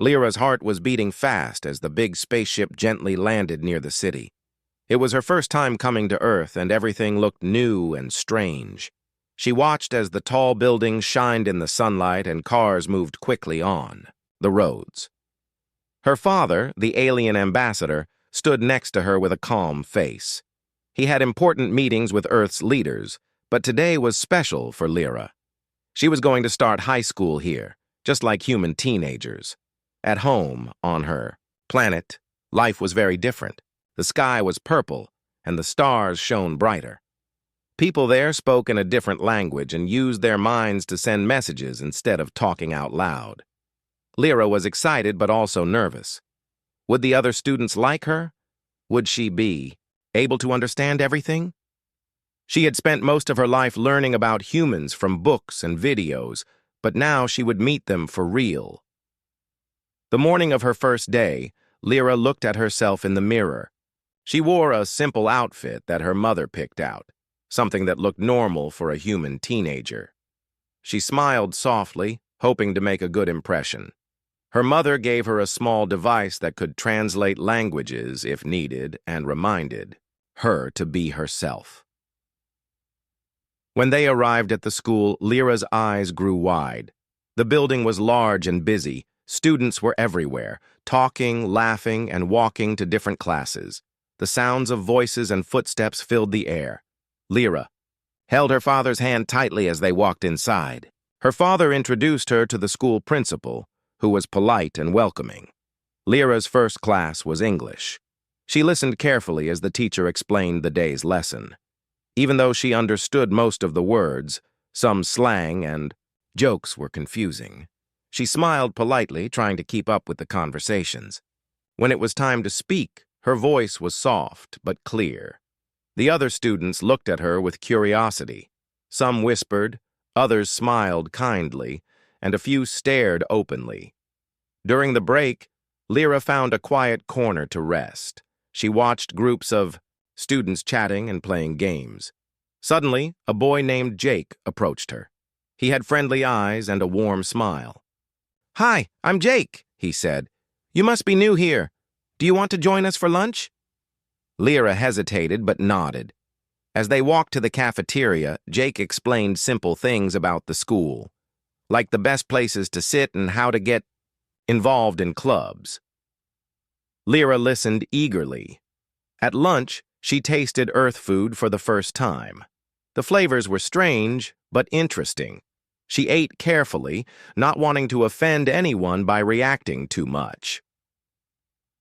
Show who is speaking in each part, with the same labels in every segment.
Speaker 1: Lyra's heart was beating fast as the big spaceship gently landed near the city. It was her first time coming to Earth, and everything looked new and strange. She watched as the tall buildings shined in the sunlight and cars moved quickly on the roads. Her father, the alien ambassador, stood next to her with a calm face. He had important meetings with Earth's leaders, but today was special for Lyra. She was going to start high school here, just like human teenagers. At home, on her planet, life was very different. The sky was purple, and the stars shone brighter. People there spoke in a different language and used their minds to send messages instead of talking out loud. Lyra was excited but also nervous. Would the other students like her? Would she be able to understand everything? She had spent most of her life learning about humans from books and videos, but now she would meet them for real. The morning of her first day, Lyra looked at herself in the mirror. She wore a simple outfit that her mother picked out, something that looked normal for a human teenager. She smiled softly, hoping to make a good impression. Her mother gave her a small device that could translate languages if needed and reminded her to be herself. When they arrived at the school, Lyra's eyes grew wide. The building was large and busy. Students were everywhere, talking, laughing, and walking to different classes. The sounds of voices and footsteps filled the air. Lyra held her father's hand tightly as they walked inside. Her father introduced her to the school principal, who was polite and welcoming. Lyra's first class was English. She listened carefully as the teacher explained the day's lesson. Even though she understood most of the words, some slang and jokes were confusing. She smiled politely, trying to keep up with the conversations. When it was time to speak, her voice was soft but clear. The other students looked at her with curiosity. Some whispered, others smiled kindly, and a few stared openly. During the break, Lyra found a quiet corner to rest. She watched groups of students chatting and playing games. Suddenly, a boy named Jake approached her. He had friendly eyes and a warm smile. "Hi, I'm Jake," he said. "You must be new here. Do you want to join us for lunch?" Lyra hesitated but nodded. As they walked to the cafeteria, Jake explained simple things about the school, like the best places to sit and how to get involved in clubs. Lyra listened eagerly. At lunch, she tasted Earth food for the first time. The flavors were strange, but interesting. She ate carefully, not wanting to offend anyone by reacting too much.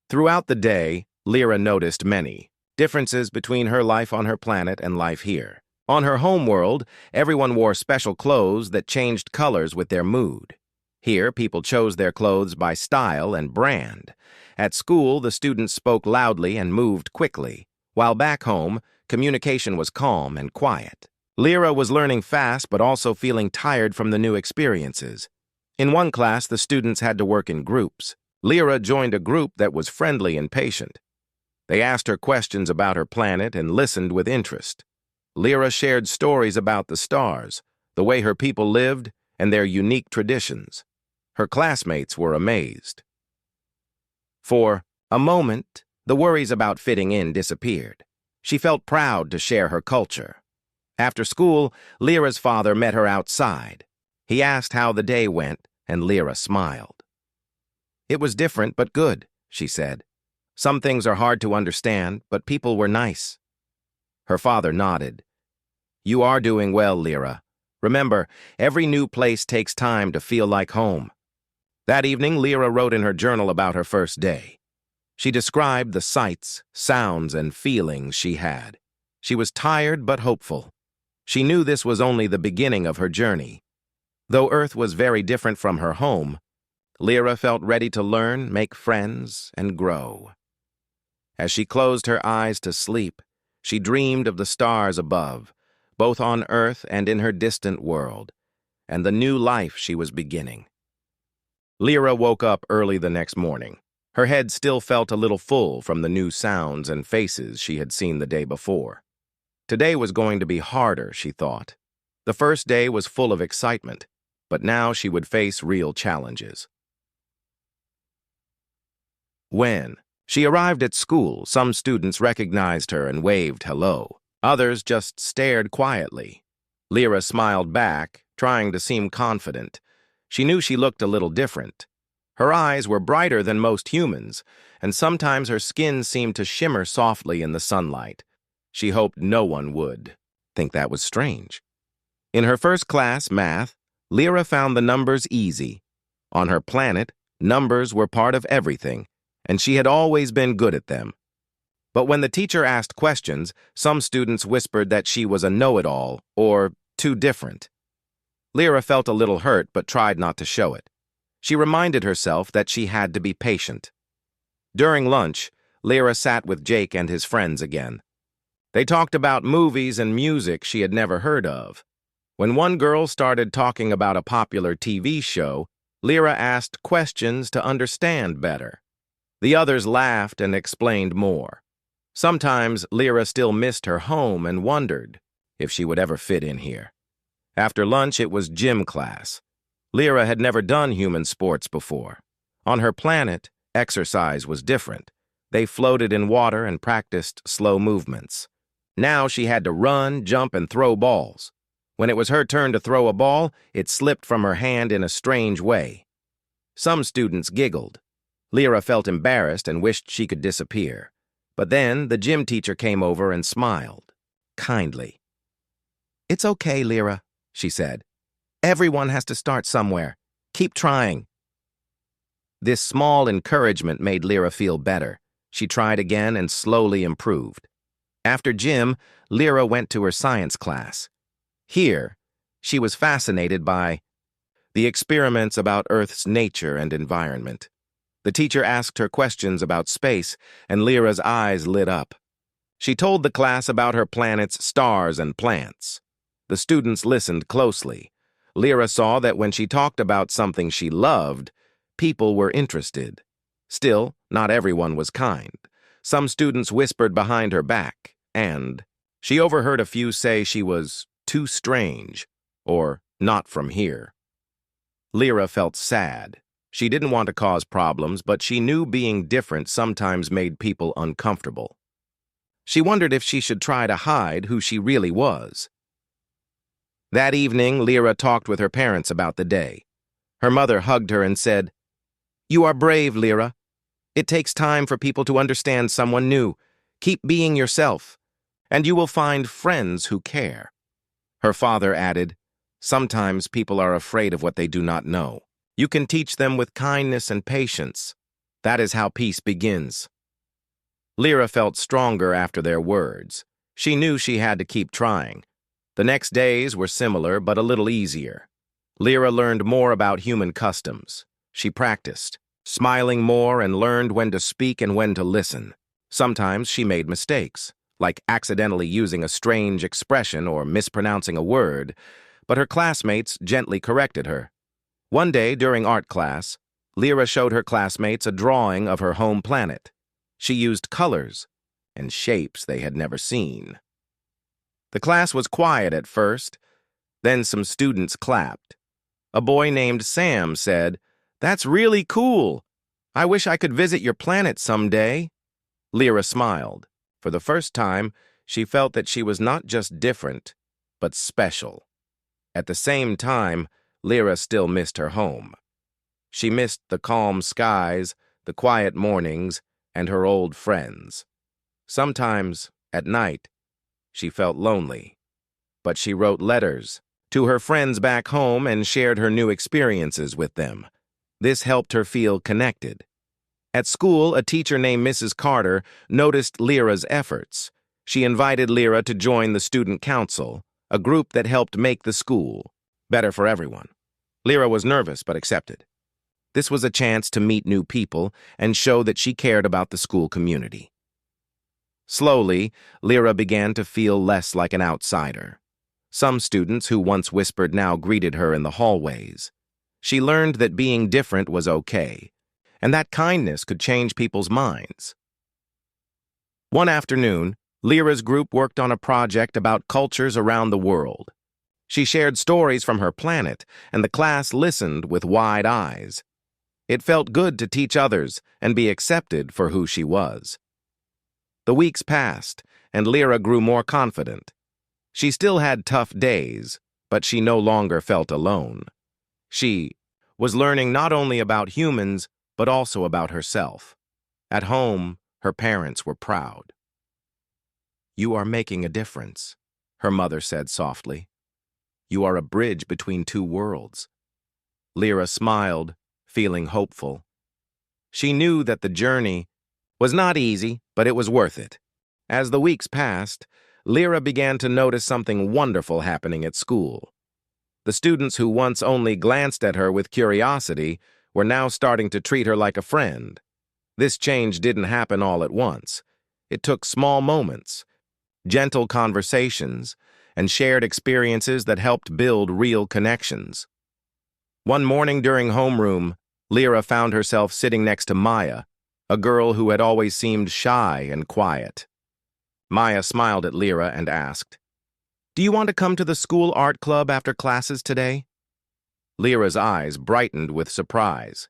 Speaker 1: Throughout the day, Lyra noticed many differences between her life on her planet and life here. On her homeworld, everyone wore special clothes that changed colors with their mood. Here, people chose their clothes by style and brand. At school, the students spoke loudly and moved quickly, while back home, communication was calm and quiet. Lyra was learning fast but also feeling tired from the new experiences. In one class, the students had to work in groups. Lyra joined a group that was friendly and patient. They asked her questions about her planet and listened with interest. Lyra shared stories about the stars, the way her people lived, and their unique traditions. Her classmates were amazed. For a moment, the worries about fitting in disappeared. She felt proud to share her culture. After school, Lyra's father met her outside. He asked how the day went, and Lyra smiled. "It was different but good," she said. "Some things are hard to understand, but people were nice." Her father nodded. "You are doing well, Lyra. Remember, every new place takes time to feel like home." That evening, Lyra wrote in her journal about her first day. She described the sights, sounds, and feelings she had. She was tired but hopeful. She knew this was only the beginning of her journey. Though Earth was very different from her home, Lyra felt ready to learn, make friends, and grow. As she closed her eyes to sleep, she dreamed of the stars above, both on Earth and in her distant world, and the new life she was beginning. Lyra woke up early the next morning. Her head still felt a little full from the new sounds and faces she had seen the day before. Today was going to be harder, she thought. The first day was full of excitement, but now she would face real challenges. When she arrived at school, some students recognized her and waved hello. Others just stared quietly. Lyra smiled back, trying to seem confident. She knew she looked a little different. Her eyes were brighter than most humans, and sometimes her skin seemed to shimmer softly in the sunlight. She hoped no one would think that was strange. In her first class, math, Lyra found the numbers easy. On her planet, numbers were part of everything, and she had always been good at them. But when the teacher asked questions, some students whispered that she was a know-it-all or too different. Lyra felt a little hurt but tried not to show it. She reminded herself that she had to be patient. During lunch, Lyra sat with Jake and his friends again. They talked about movies and music she had never heard of. When one girl started talking about a popular TV show, Lyra asked questions to understand better. The others laughed and explained more. Sometimes Lyra still missed her home and wondered if she would ever fit in here. After lunch, it was gym class. Lyra had never done human sports before. On her planet, exercise was different. They floated in water and practiced slow movements. Now she had to run, jump, and throw balls. When it was her turn to throw a ball, it slipped from her hand in a strange way. Some students giggled. Lyra felt embarrassed and wished she could disappear. But then the gym teacher came over and smiled, kindly. "It's okay, Lyra," she said. "Everyone has to start somewhere. Keep trying." This small encouragement made Lyra feel better. She tried again and slowly improved. After gym, Lyra went to her science class. Here, she was fascinated by the experiments about Earth's nature and environment. The teacher asked her questions about space, and Lyra's eyes lit up. She told the class about her planet's stars and plants. The students listened closely. Lyra saw that when she talked about something she loved, people were interested. Still, not everyone was kind. Some students whispered behind her back, and she overheard a few say she was too strange or not from here. Lyra felt sad. She didn't want to cause problems, but she knew being different sometimes made people uncomfortable. She wondered if she should try to hide who she really was. That evening, Lyra talked with her parents about the day. Her mother hugged her and said, "You are brave, Lyra. It takes time for people to understand someone new. Keep being yourself, and you will find friends who care." Her father added, "Sometimes people are afraid of what they do not know. You can teach them with kindness and patience. That is how peace begins." Lyra felt stronger after their words. She knew she had to keep trying. The next days were similar, but a little easier. Lyra learned more about human customs. She practiced, smiling more, and learned when to speak and when to listen. Sometimes she made mistakes, like accidentally using a strange expression or mispronouncing a word, but her classmates gently corrected her. One day during art class, Lyra showed her classmates a drawing of her home planet. She used colors and shapes they had never seen. The class was quiet at first, then some students clapped. A boy named Sam said, "That's really cool. I wish I could visit your planet someday." Lyra smiled. For the first time, she felt that she was not just different, but special. At the same time, Lyra still missed her home. She missed the calm skies, the quiet mornings, and her old friends. Sometimes, at night, she felt lonely. But she wrote letters to her friends back home and shared her new experiences with them. This helped her feel connected. At school, a teacher named Mrs. Carter noticed Lyra's efforts. She invited Lyra to join the student council, a group that helped make the school better for everyone. Lyra was nervous but accepted. This was a chance to meet new people and show that she cared about the school community. Slowly, Lyra began to feel less like an outsider. Some students who once whispered now greeted her in the hallways. She learned that being different was okay, and that kindness could change people's minds. One afternoon, Lyra's group worked on a project about cultures around the world. She shared stories from her planet, and the class listened with wide eyes. It felt good to teach others and be accepted for who she was. The weeks passed, and Lyra grew more confident. She still had tough days, but she no longer felt alone. She was learning not only about humans, but also about herself. At home, her parents were proud. "You are making a difference," her mother said softly. "You are a bridge between two worlds." Lyra smiled, feeling hopeful. She knew that the journey was not easy, but it was worth it. As the weeks passed, Lyra began to notice something wonderful happening at school. The students who once only glanced at her with curiosity were now starting to treat her like a friend. This change didn't happen all at once. It took small moments, gentle conversations, and shared experiences that helped build real connections. One morning during homeroom, Lyra found herself sitting next to Maya, a girl who had always seemed shy and quiet. Maya smiled at Lyra and asked, "Do you want to come to the school art club after classes today?" Lyra's eyes brightened with surprise.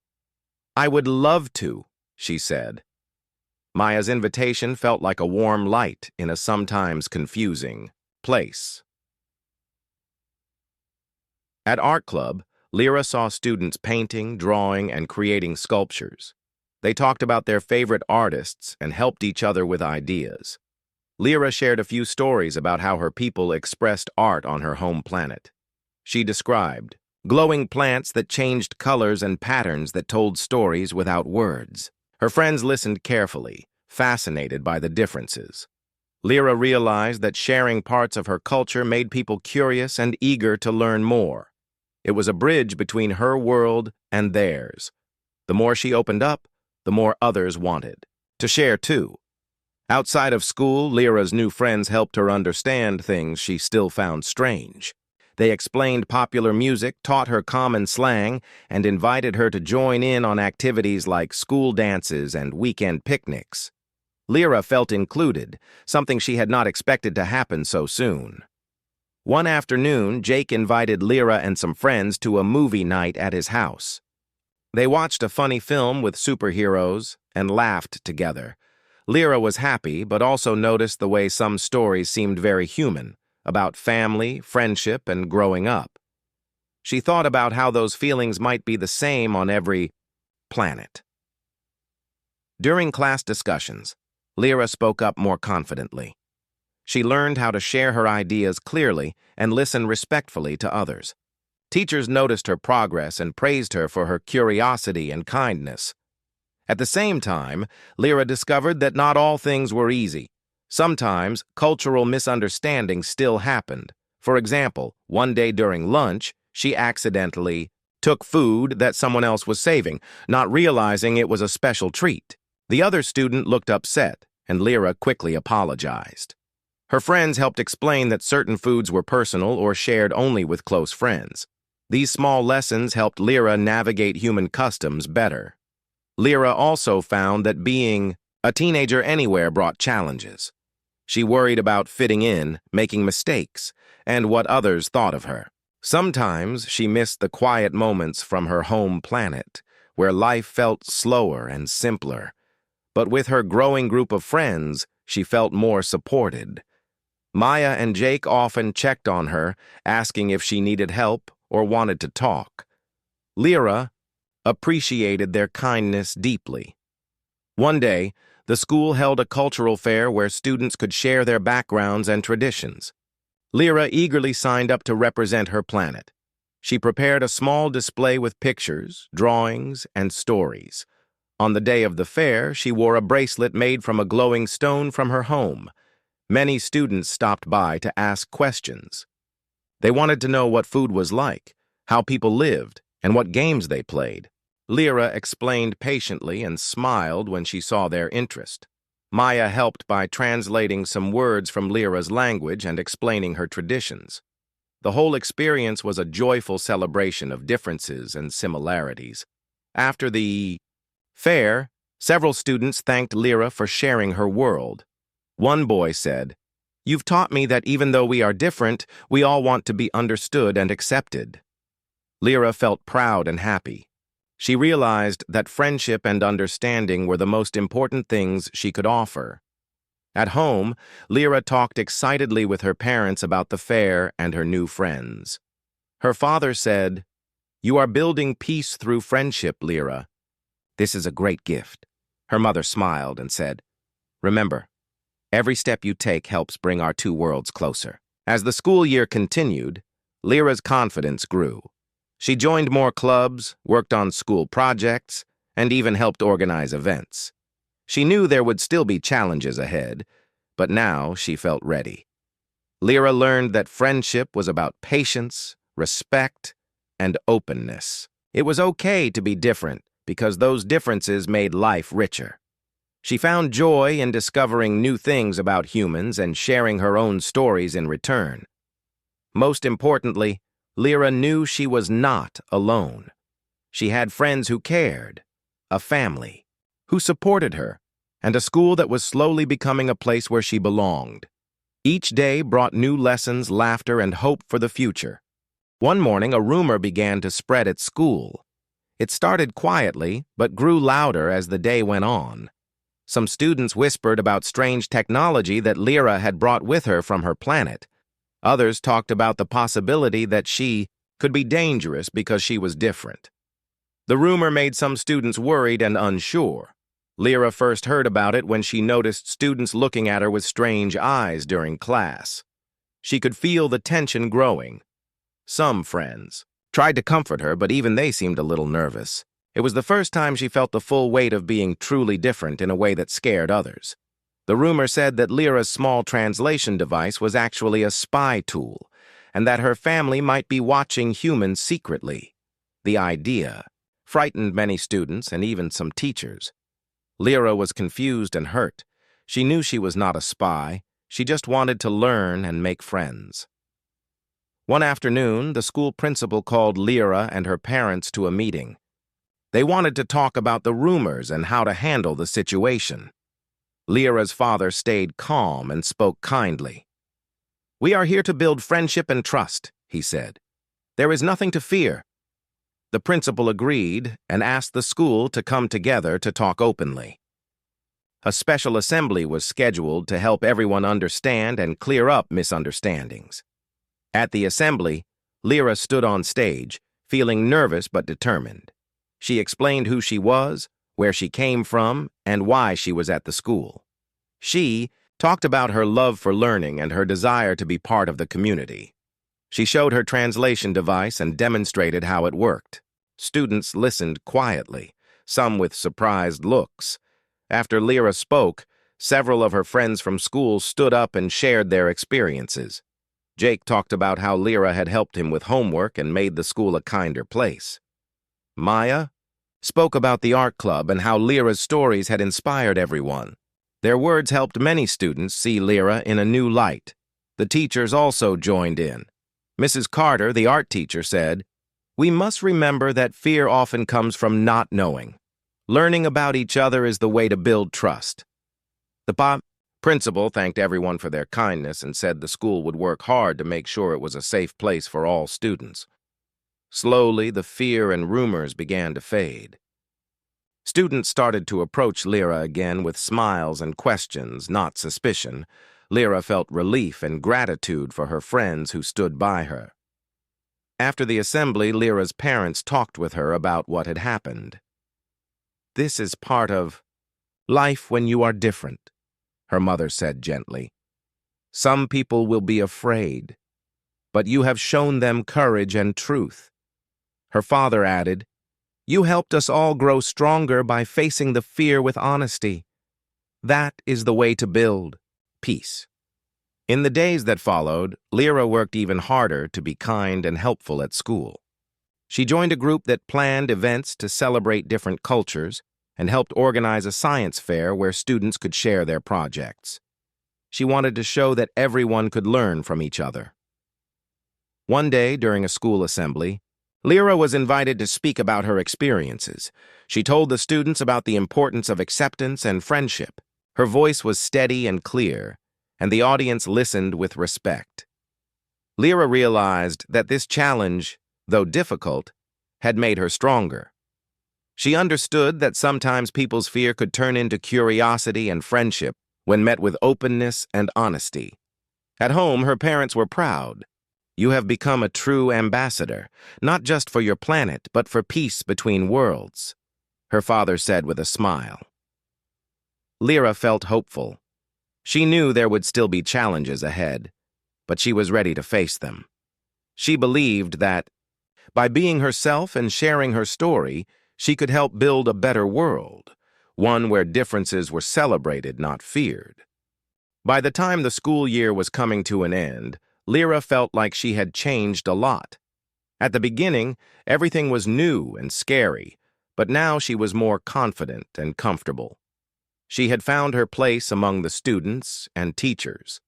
Speaker 1: "I would love to," she said. Maya's invitation felt like a warm light in a sometimes confusing place. At art club, Lyra saw students painting, drawing, and creating sculptures. They talked about their favorite artists and helped each other with ideas. Lyra shared a few stories about how her people expressed art on her home planet. She described glowing plants that changed colors and patterns that told stories without words. Her friends listened carefully, fascinated by the differences. Lyra realized that sharing parts of her culture made people curious and eager to learn more. It was a bridge between her world and theirs. The more she opened up, the more others wanted to share too. Outside of school, Lyra's new friends helped her understand things she still found strange. They explained popular music, taught her common slang, and invited her to join in on activities like school dances and weekend picnics. Lyra felt included, something she had not expected to happen so soon. One afternoon, Jake invited Lyra and some friends to a movie night at his house. They watched a funny film with superheroes and laughed together. Lyra was happy, but also noticed the way some stories seemed very human, about family, friendship, and growing up. She thought about how those feelings might be the same on every planet. During class discussions, Lyra spoke up more confidently. She learned how to share her ideas clearly and listen respectfully to others. Teachers noticed her progress and praised her for her curiosity and kindness. At the same time, Lyra discovered that not all things were easy. Sometimes, cultural misunderstandings still happened. For example, one day during lunch, she accidentally took food that someone else was saving, not realizing it was a special treat. The other student looked upset, and Lyra quickly apologized. Her friends helped explain that certain foods were personal or shared only with close friends. These small lessons helped Lyra navigate human customs better. Lyra also found that being a teenager anywhere brought challenges. She worried about fitting in, making mistakes, and what others thought of her. Sometimes she missed the quiet moments from her home planet, where life felt slower and simpler. But with her growing group of friends, she felt more supported. Maya and Jake often checked on her, asking if she needed help or wanted to talk. Lyra appreciated their kindness deeply. One day, the school held a cultural fair where students could share their backgrounds and traditions. Lyra eagerly signed up to represent her planet. She prepared a small display with pictures, drawings, and stories. On the day of the fair, she wore a bracelet made from a glowing stone from her home. Many students stopped by to ask questions. They wanted to know what food was like, how people lived, and what games they played. Lyra explained patiently and smiled when she saw their interest. Maya helped by translating some words from Lyra's language and explaining her traditions. The whole experience was a joyful celebration of differences and similarities. After the fair, several students thanked Lyra for sharing her world. One boy said, "You've taught me that even though we are different, we all want to be understood and accepted." Lyra felt proud and happy. She realized that friendship and understanding were the most important things she could offer. At home, Lyra talked excitedly with her parents about the fair and her new friends. Her father said, "You are building peace through friendship, Lyra. This is a great gift." Her mother smiled and said, "Remember, every step you take helps bring our two worlds closer." As the school year continued, Lyra's confidence grew. She joined more clubs, worked on school projects, and even helped organize events. She knew there would still be challenges ahead, but now she felt ready. Lyra learned that friendship was about patience, respect, and openness. It was okay to be different because those differences made life richer. She found joy in discovering new things about humans and sharing her own stories in return. Most importantly, Lyra knew she was not alone. She had friends who cared, a family, who supported her, and a school that was slowly becoming a place where she belonged. Each day brought new lessons, laughter, and hope for the future. One morning, a rumor began to spread at school. It started quietly, but grew louder as the day went on. Some students whispered about strange technology that Lyra had brought with her from her planet. Others talked about the possibility that she could be dangerous because she was different. The rumor made some students worried and unsure. Lyra first heard about it when she noticed students looking at her with strange eyes during class. She could feel the tension growing. Some friends tried to comfort her, but even they seemed a little nervous. It was the first time she felt the full weight of being truly different in a way that scared others. The rumor said that Lyra's small translation device was actually a spy tool, and that her family might be watching humans secretly. The idea frightened many students and even some teachers. Lyra was confused and hurt. She knew she was not a spy. She just wanted to learn and make friends. One afternoon, the school principal called Lyra and her parents to a meeting. They wanted to talk about the rumors and how to handle the situation. Lyra's father stayed calm and spoke kindly. "We are here to build friendship and trust," he said. "There is nothing to fear." The principal agreed and asked the school to come together to talk openly. A special assembly was scheduled to help everyone understand and clear up misunderstandings. At the assembly, Lyra stood on stage, feeling nervous but determined. She explained who she was, where she came from, and why she was at the school. She talked about her love for learning and her desire to be part of the community. She showed her translation device and demonstrated how it worked. Students listened quietly, some with surprised looks. After Lyra spoke, several of her friends from school stood up and shared their experiences. Jake talked about how Lyra had helped him with homework and made the school a kinder place. Maya spoke about the art club and how Lyra's stories had inspired everyone. Their words helped many students see Lyra in a new light. The teachers also joined in. Mrs. Carter, the art teacher, said, "We must remember that fear often comes from not knowing. Learning about each other is the way to build trust." The principal thanked everyone for their kindness and said the school would work hard to make sure it was a safe place for all students. Slowly, the fear and rumors began to fade. Students started to approach Lyra again with smiles and questions, not suspicion. Lyra felt relief and gratitude for her friends who stood by her. After the assembly, Lyra's parents talked with her about what had happened. "This is part of life when you are different," her mother said gently. "Some people will be afraid, but you have shown them courage and truth." Her father added, "You helped us all grow stronger by facing the fear with honesty. That is the way to build peace." In the days that followed, Lyra worked even harder to be kind and helpful at school. She joined a group that planned events to celebrate different cultures and helped organize a science fair where students could share their projects. She wanted to show that everyone could learn from each other. One day, during a school assembly, Lyra was invited to speak about her experiences. She told the students about the importance of acceptance and friendship. Her voice was steady and clear, and the audience listened with respect. Lyra realized that this challenge, though difficult, had made her stronger. She understood that sometimes people's fear could turn into curiosity and friendship when met with openness and honesty. At home, her parents were proud. You have become a true ambassador, not just for your planet, but for peace between worlds, her father said with a smile. Lyra felt hopeful. She knew there would still be challenges ahead, but she was ready to face them. She believed that, by being herself and sharing her story, she could help build a better world, one where differences were celebrated, not feared. By the time the school year was coming to an end, Lyra felt like she had changed a lot. At the beginning, everything was new and scary, but now she was more confident and comfortable. She had found her place among the students and teachers.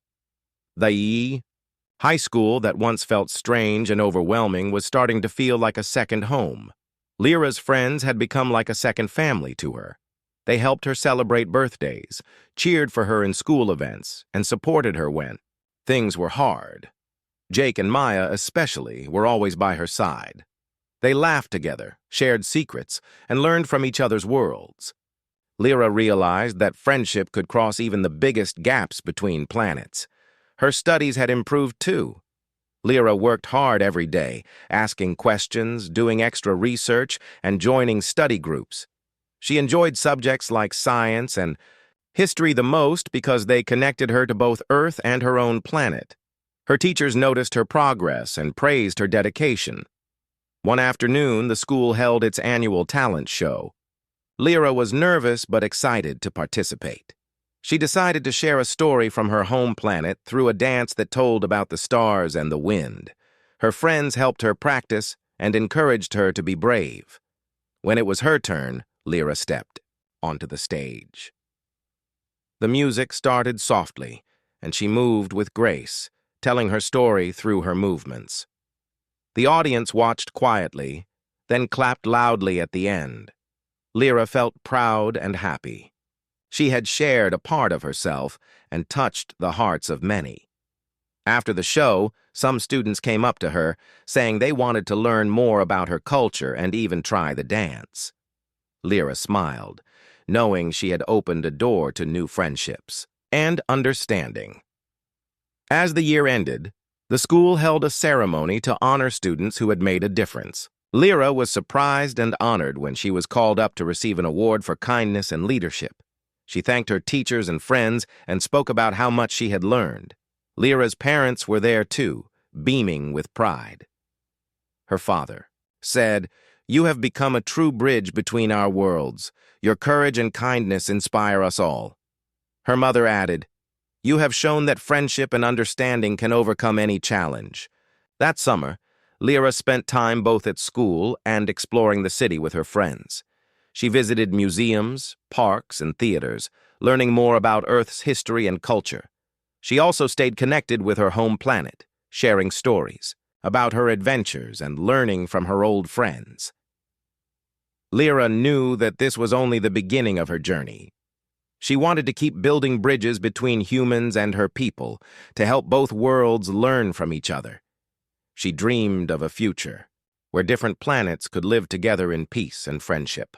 Speaker 1: The high school that once felt strange and overwhelming was starting to feel like a second home. Lyra's friends had become like a second family to her. They helped her celebrate birthdays, cheered for her in school events, and supported her when things were hard. Jake and Maya, especially, were always by her side. They laughed together, shared secrets, and learned from each other's worlds. Lyra realized that friendship could cross even the biggest gaps between planets. Her studies had improved too. Lyra worked hard every day, asking questions, doing extra research, and joining study groups. She enjoyed subjects like science and history the most because they connected her to both Earth and her own planet. Her teachers noticed her progress and praised her dedication. One afternoon, the school held its annual talent show. Lyra was nervous but excited to participate. She decided to share a story from her home planet through a dance that told about the stars and the wind. Her friends helped her practice and encouraged her to be brave. When it was her turn, Lyra stepped onto the stage. The music started softly, and she moved with grace, telling her story through her movements. The audience watched quietly, then clapped loudly at the end. Lyra felt proud and happy. She had shared a part of herself and touched the hearts of many. After the show, some students came up to her, saying they wanted to learn more about her culture and even try the dance. Lyra smiled, knowing she had opened a door to new friendships and understanding. As the year ended, the school held a ceremony to honor students who had made a difference. Lyra was surprised and honored when she was called up to receive an award for kindness and leadership. She thanked her teachers and friends and spoke about how much she had learned. Lyra's parents were there too, beaming with pride. Her father said, "You have become a true bridge between our worlds. Your courage and kindness inspire us all." Her mother added, "You have shown that friendship and understanding can overcome any challenge." That summer, Lyra spent time both at school and exploring the city with her friends. She visited museums, parks, and theaters, learning more about Earth's history and culture. She also stayed connected with her home planet, sharing stories about her adventures and learning from her old friends. Lyra knew that this was only the beginning of her journey. She wanted to keep building bridges between humans and her people to help both worlds learn from each other. She dreamed of a future where different planets could live together in peace and friendship.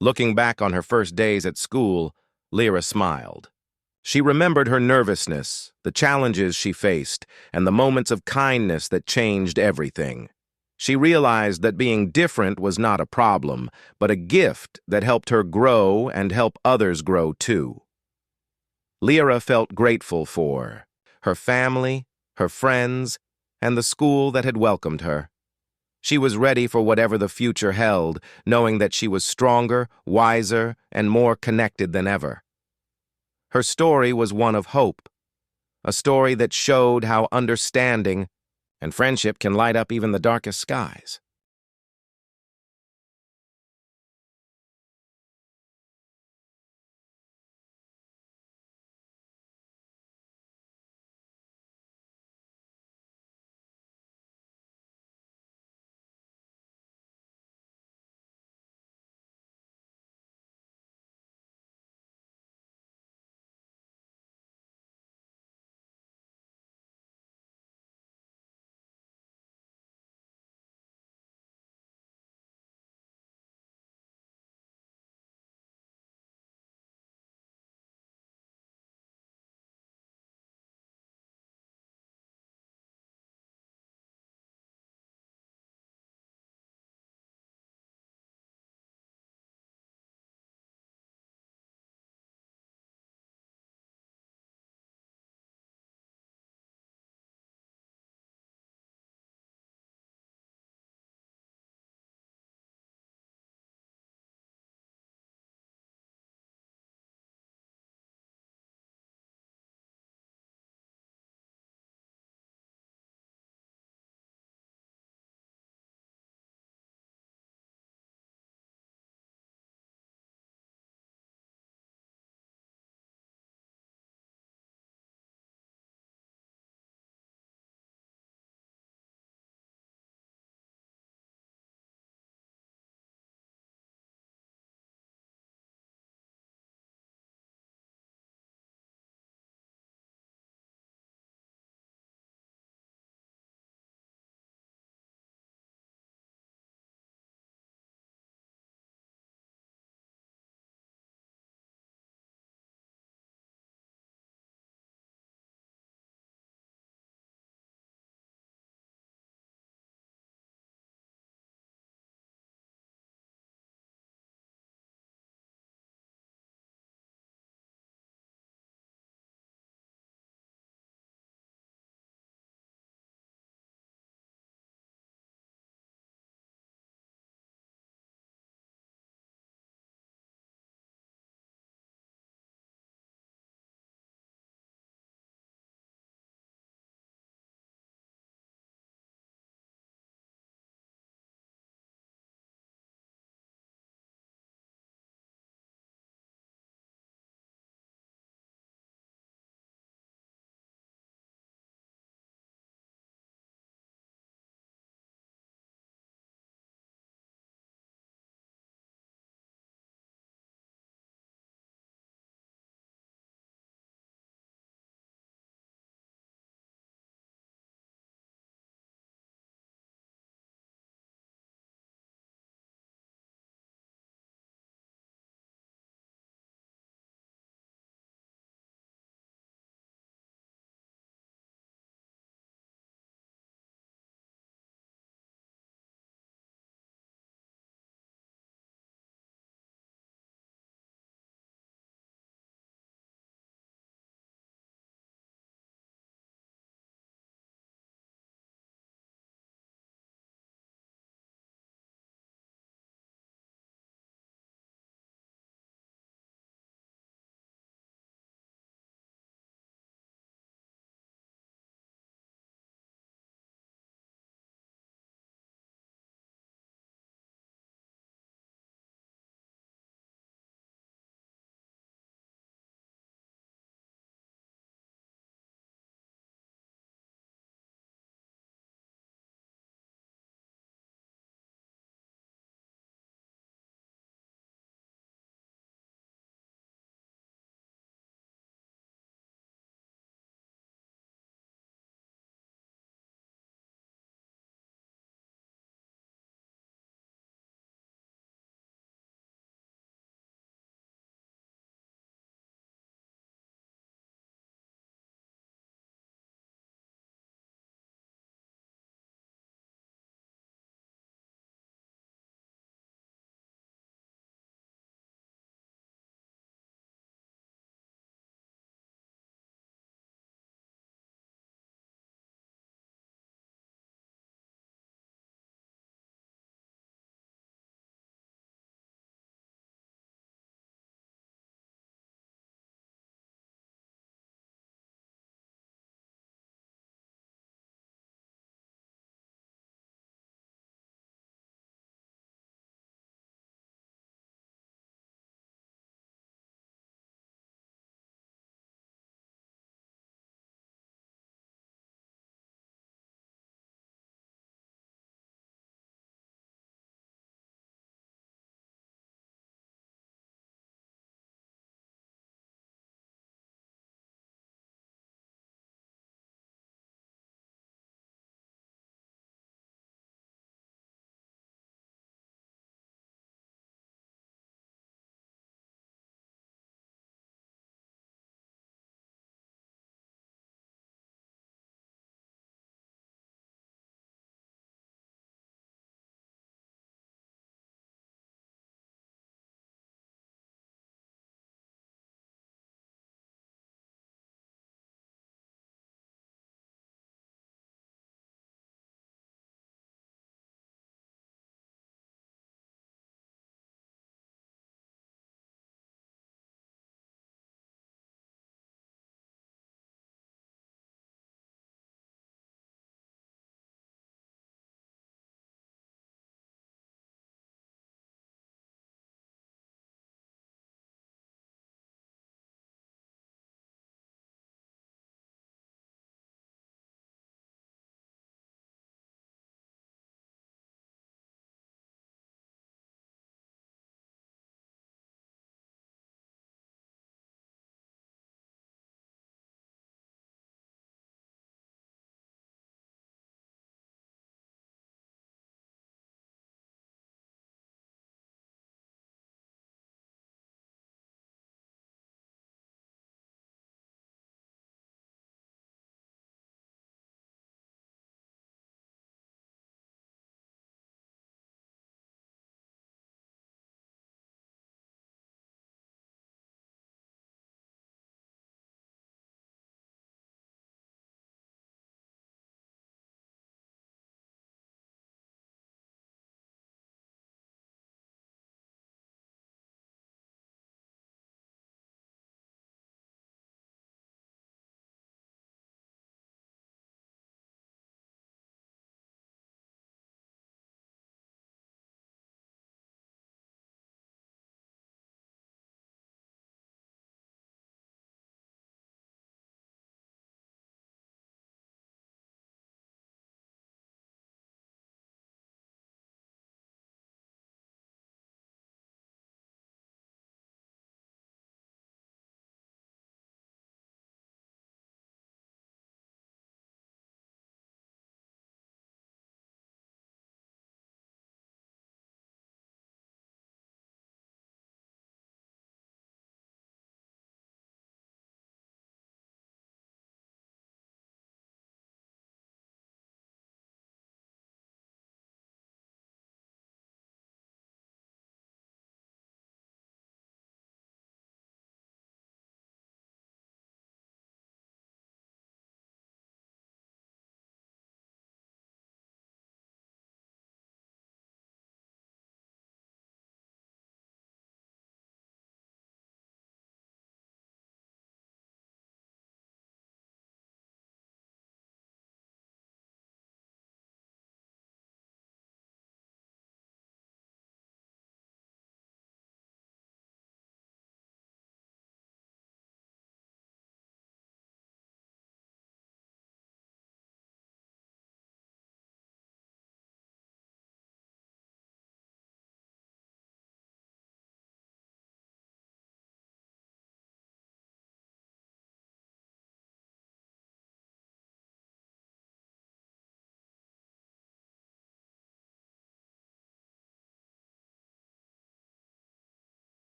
Speaker 1: Looking back on her first days at school, Lyra smiled. She remembered her nervousness, the challenges she faced, and the moments of kindness that changed everything. She realized that being different was not a problem, but a gift that helped her grow and help others grow too. Lyra felt grateful for her family, her friends, and the school that had welcomed her. She was ready for whatever the future held, knowing that she was stronger, wiser, and more connected than ever. Her story was one of hope, a story that showed how understanding and friendship can light up even the darkest skies.